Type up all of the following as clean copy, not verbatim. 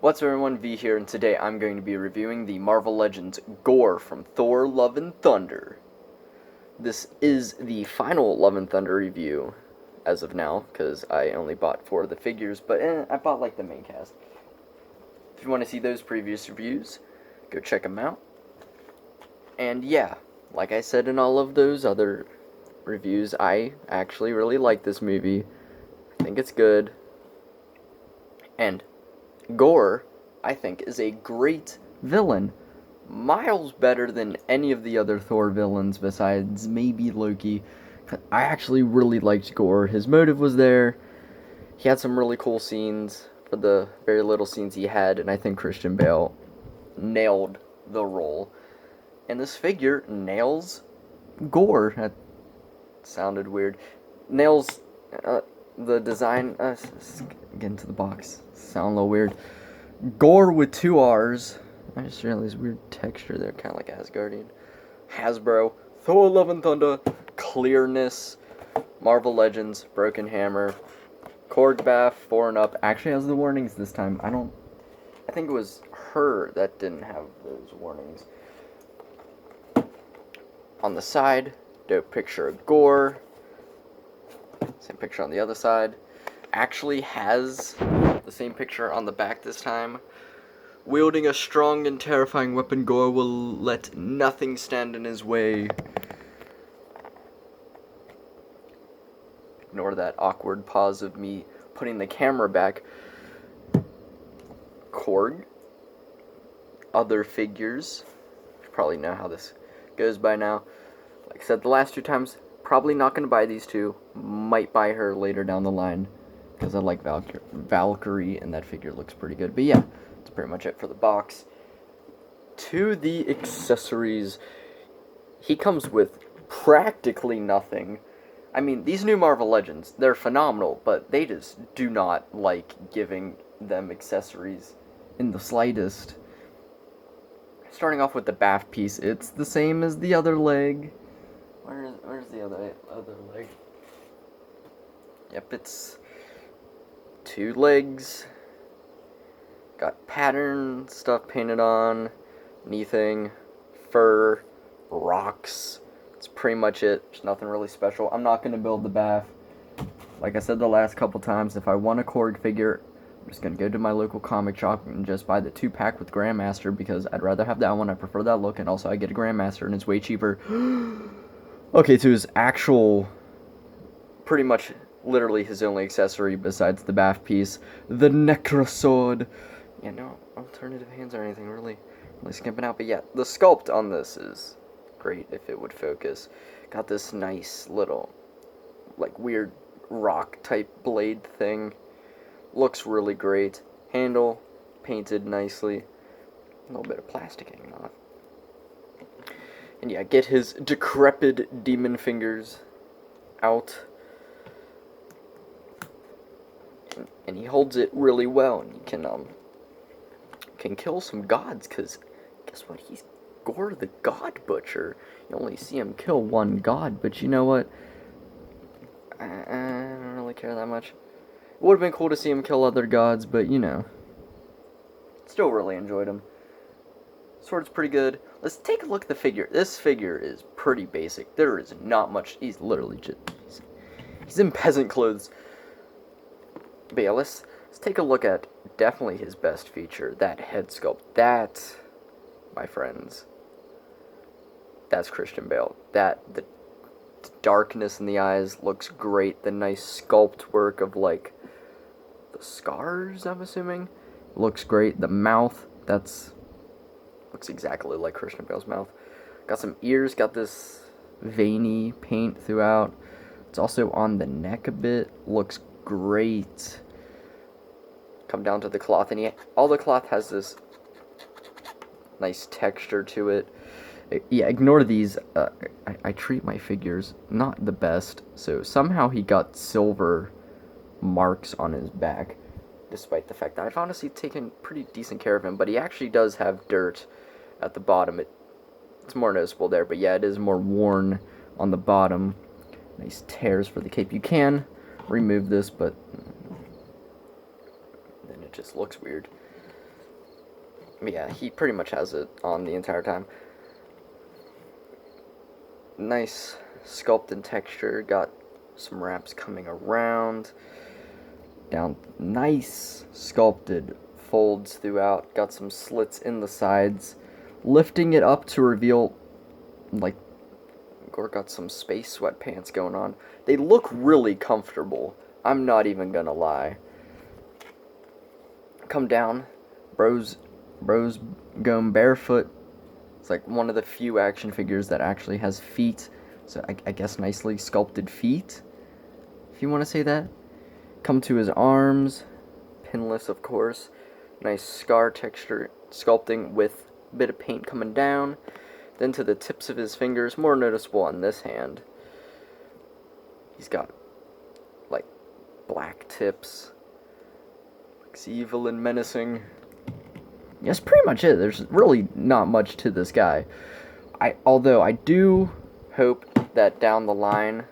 What's up everyone, V here, and today I'm going to be reviewing the Marvel Legends Gorr from Thor Love and Thunder. This is the final Love and Thunder review as of now, because I only bought 4 of the figures, but I bought like the main cast. If you want to see those previous reviews, go check them out. And yeah, like I said in all of those other reviews, I actually really like this movie. I think it's good. And Gorr, I think, is a great villain. Miles better than any of the other Thor villains besides maybe Loki. I actually really liked Gorr. His motive was there. He had some really cool scenes for the very little scenes he had, and I think Christian Bale nailed the role. And this figure nails Gorr. That sounded weird. Nails the design. Get into the box. Sound a little weird. Gorr with 2 R's. I just realized weird texture there, kind of like Asgardian. Hasbro, Thor Love and Thunder, Clearness, Marvel Legends, Broken Hammer, Korgbath, 4 and Up. Actually has the warnings this time. I think it was her that didn't have those warnings. On the side, dope picture of Gorr. Same picture on the other side. Actually has the same picture on the back this time. Wielding a strong and terrifying weapon, Gorr will let nothing stand in his way. Ignore that awkward pause of me putting the camera back. Korg. Other figures. You probably know how this goes by now. Like I said the last 2 times, probably not going to buy these 2. Might buy her later down the line, because I like Valkyrie, and that figure looks pretty good. But yeah, that's pretty much it for the box. To the accessories, he comes with practically nothing. I mean, these new Marvel Legends, they're phenomenal, but they just do not like giving them accessories in the slightest. Starting off with the bath piece, it's the same as the other leg. Where's the other leg? Yep, it's 2 legs. Got pattern stuff painted on. Anything. Fur. Rocks. That's pretty much it. There's nothing really special. I'm not going to build the bath. Like I said the last couple times, if I want a Korg figure, I'm just going to go to my local comic shop and just buy the 2-pack with Grandmaster, because I'd rather have that one. I prefer that look, and also I get a Grandmaster, and it's way cheaper. Okay, to his actual, pretty much, literally his only accessory besides the bath piece, the Necro Sword. Yeah, no alternative hands or anything, really skimping out. But yeah, the sculpt on this is great if it would focus. Got this nice little, like, weird rock type blade thing. Looks really great. Handle painted nicely. A little bit of plastic hanging off. And yeah, get his decrepit demon fingers out. And he holds it really well, and he can kill some gods, because guess what? He's Gorr the God Butcher. You only see him kill 1 god, but you know what? I don't really care that much. It would have been cool to see him kill other gods, but you know. Still really enjoyed him. Sword's pretty good. Let's take a look at the figure. This figure is pretty basic. There is not much. He's literally just... He's in peasant clothes. But yeah, let's take a look at definitely his best feature. That head sculpt. That, my friends, that's Christian Bale. The darkness in the eyes looks great. The nice sculpt work of, like, the scars, I'm assuming, looks great. The mouth, looks exactly like Christian Bale's mouth. Got some ears, got this veiny paint throughout. It's also on the neck a bit. Looks great. Come down to the cloth, and all the cloth has this nice texture to it. Yeah, ignore these. I treat my figures not the best, so somehow he got silver marks on his back, despite the fact that I've honestly taken pretty decent care of him, but he actually does have dirt at the bottom. It's more noticeable there, but yeah, it is more worn on the bottom. Nice tears for the cape. You can remove this, but then it just looks weird. Yeah, he pretty much has it on the entire time. Nice sculpted texture. Got some wraps coming around. Down. Nice sculpted folds throughout. Got some slits in the sides. Lifting it up to reveal, like, Gorr got some space sweatpants going on. They look really comfortable. I'm not even gonna lie. Come down. Bro's going barefoot. It's like one of the few action figures that actually has feet. So I guess nicely sculpted feet, if you want to say that. Come to his arms. Pinless, of course. Nice scar texture sculpting with a bit of paint coming down. Then to the tips of his fingers, more noticeable on this hand. He's got, like, black tips. Looks evil and menacing. That's pretty much it. There's really not much to this guy. Although I do hope that down the line,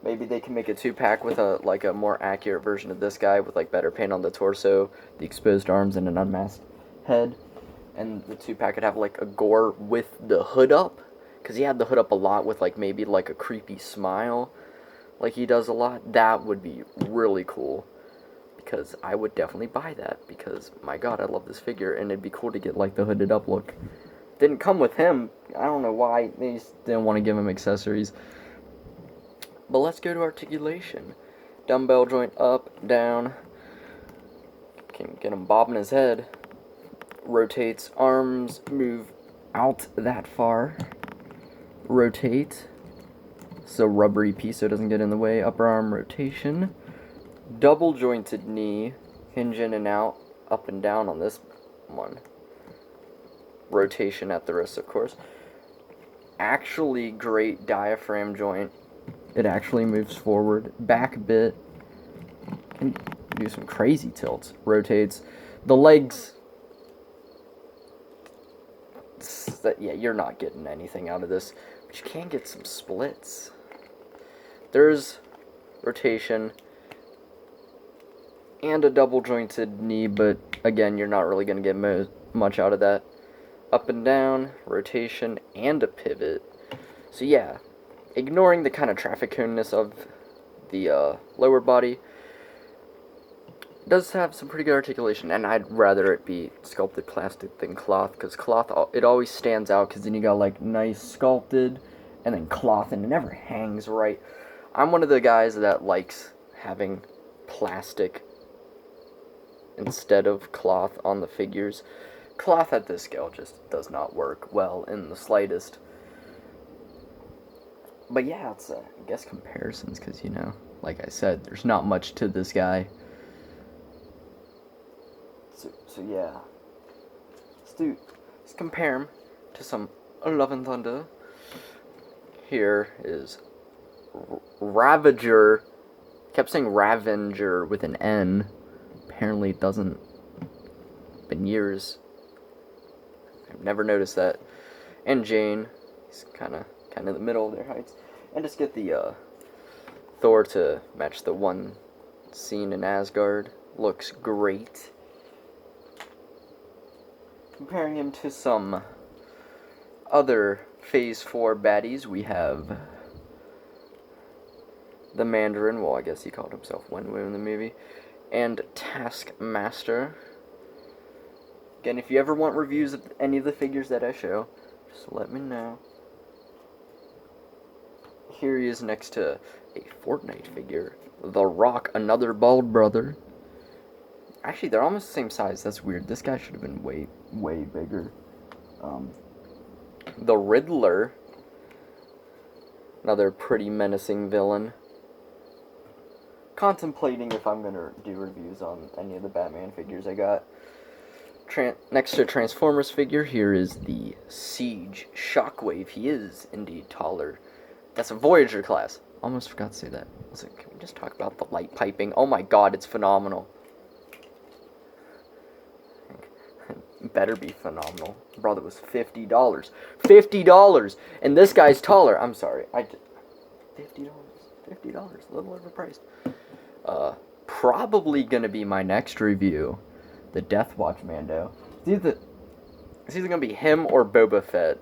maybe they can make a 2-pack with a more accurate version of this guy with, like, better paint on the torso, the exposed arms, and an unmasked head. And the 2-pack could have, like, a Gorr with the hood up, because he had the hood up a lot with, like, maybe, like, a creepy smile, like he does a lot. That would be really cool, because I would definitely buy that, because, my god, I love this figure, and it'd be cool to get, like, the hooded up look. Didn't come with him. I don't know why. They just didn't want to give him accessories. But let's go to articulation. Dumbbell joint up, down. Can get him bobbing his head. Rotates, arms move out that far. Rotate. So rubbery piece so it doesn't get in the way. Upper arm rotation. Double jointed knee. Hinge in and out. Up and down on this one. Rotation at the wrist, of course. Actually great diaphragm joint. It actually moves forward. Back bit. Can do some crazy tilts. Rotates. The legs. Yeah, you're not getting anything out of this. But you can get some splits. There's rotation. And a double jointed knee, but again, you're not really going to get much out of that. Up and down, rotation, and a pivot. So yeah, ignoring the kind of traffic cone-ness of the lower body, does have some pretty good articulation, and I'd rather it be sculpted plastic than cloth, because cloth, it always stands out, because then you got, like, nice sculpted, and then cloth, and it never hangs right. I'm one of the guys that likes having plastic instead of cloth on the figures. Cloth at this scale just does not work well in the slightest. But yeah, it's, I guess, comparisons, because, you know, like I said, there's not much to this guy. So yeah. Let's compare him to some Love and Thunder. Here is Ravager. Kept saying Ravenger with an N. Apparently it doesn't. Been years. I've never noticed that. And Jane. He's kind of in the middle of their heights. And just get the Thor to match the one scene in Asgard. Looks great. Comparing him to some other Phase 4 baddies, we have the Mandarin, well, I guess he called himself Wenwu in the movie, and Taskmaster. Again, if you ever want reviews of any of the figures that I show, just let me know. Here he is next to a Fortnite figure, The Rock, another bald brother. Actually, they're almost the same size. That's weird. This guy should have been way bigger. The Riddler. Another pretty menacing villain. Contemplating if I'm going to do reviews on any of the Batman figures I got. Next to Transformers figure, here is the Siege Shockwave. He is indeed taller. That's a Voyager class. Almost forgot to say that. Listen, can we just talk about the light piping? Oh my god, it's phenomenal. Better be phenomenal. Brother, was $50. $50! And this guy's taller. I'm sorry. $50. $50. A little overpriced. Probably gonna be my next review. the Death Watch Mando. It's either gonna be him or Boba Fett.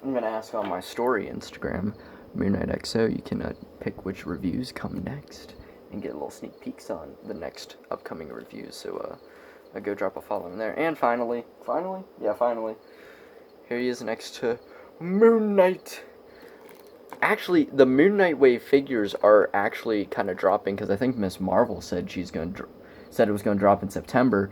I'm gonna ask on my story Instagram, Moon Knight XO. You can pick which reviews come next and get little sneak peeks on the next upcoming reviews. So go drop a follow in there. And finally, here he is next to Moon Knight. Actually, the Moon Knight Wave figures are actually kind of dropping because I think Miss Marvel said said it was going to drop in September.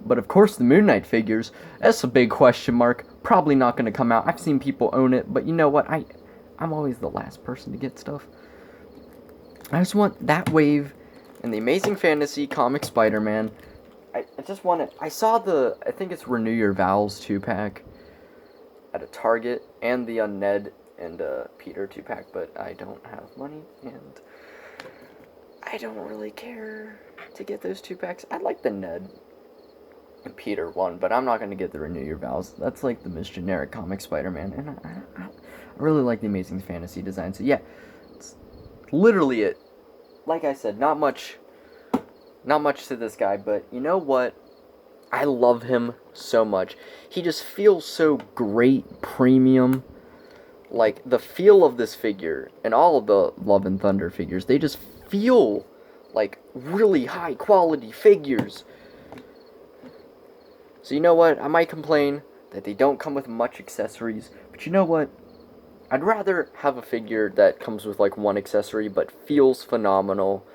But of course, the Moon Knight figures, that's a big question mark. Probably not going to come out. I've seen people own it, but you know what? I'm always the last person to get stuff. I just want that wave and the Amazing Fantasy comic Spider-Man. I just want it. I saw I think it's Renew Your Vows 2-pack at a Target, and the Ned and Peter 2-pack, but I don't have money, and I don't really care to get those 2-packs. I like the Ned and Peter one, but I'm not going to get the Renew Your Vows. That's like the most generic comic Spider-Man, and I really like the Amazing Fantasy design, so yeah, it's literally it. Like I said, not much to this guy, but you know what? I love him so much. He just feels so great, premium. Like, the feel of this figure, and all of the Love and Thunder figures, they just feel like really high quality figures. So you know what? I might complain that they don't come with much accessories, but you know what? I'd rather have a figure that comes with like one accessory but feels phenomenal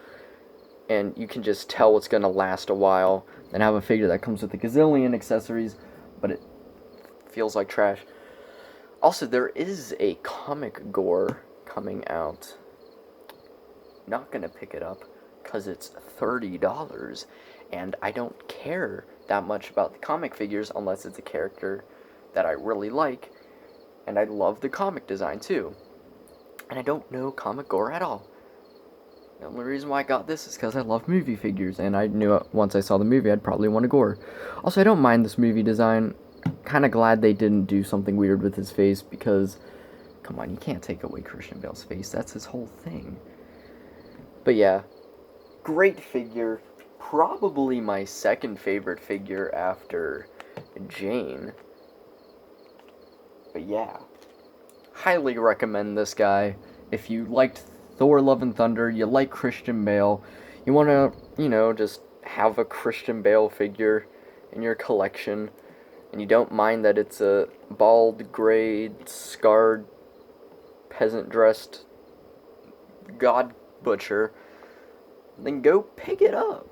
and you can just tell it's going to last a while than have a figure that comes with a gazillion accessories but it feels like trash. Also, there is a comic Gorr coming out. Not going to pick it up because it's $30 and I don't care that much about the comic figures unless it's a character that I really like. And I love the comic design too. And I don't know comic Gorr at all. The only reason why I got this is because I love movie figures. And I knew once I saw the movie I'd probably want a Gorr. Also, I don't mind this movie design. Kind of glad they didn't do something weird with his face. Because, come on, you can't take away Christian Bale's face. That's his whole thing. But yeah, great figure. Probably my second favorite figure after Jane. But yeah, highly recommend this guy. If you liked Thor, Love and Thunder, you like Christian Bale, you want to, just have a Christian Bale figure in your collection, and you don't mind that it's a bald, gray, scarred, peasant-dressed god butcher, then go pick it up.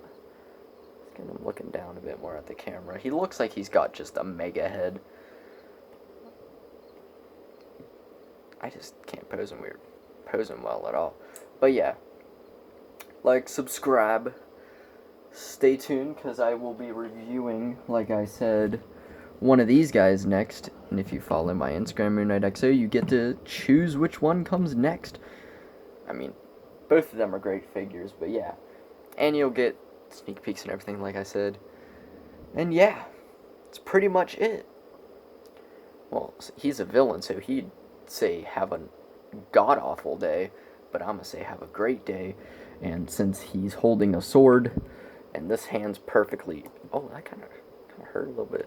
I'm looking down a bit more at the camera. He looks like he's got just a mega head. I just can't pose him well at all. But yeah, like, subscribe, stay tuned, because I will be reviewing, like I said, one of these guys next. And if you follow my Instagram, MoonKnightXO, you get to choose which one comes next. I mean, both of them are great figures, but yeah. And you'll get sneak peeks and everything, like I said. And yeah, it's pretty much it. Well, he's a villain, so he'd say have a god-awful day, but I'm gonna say have a great day. And since he's holding a sword, and this hand's perfectly... Oh, that kind of hurt a little bit.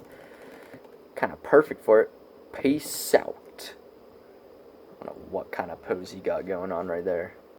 Kind of perfect for it. Peace out. I don't know what kind of pose he got going on right there.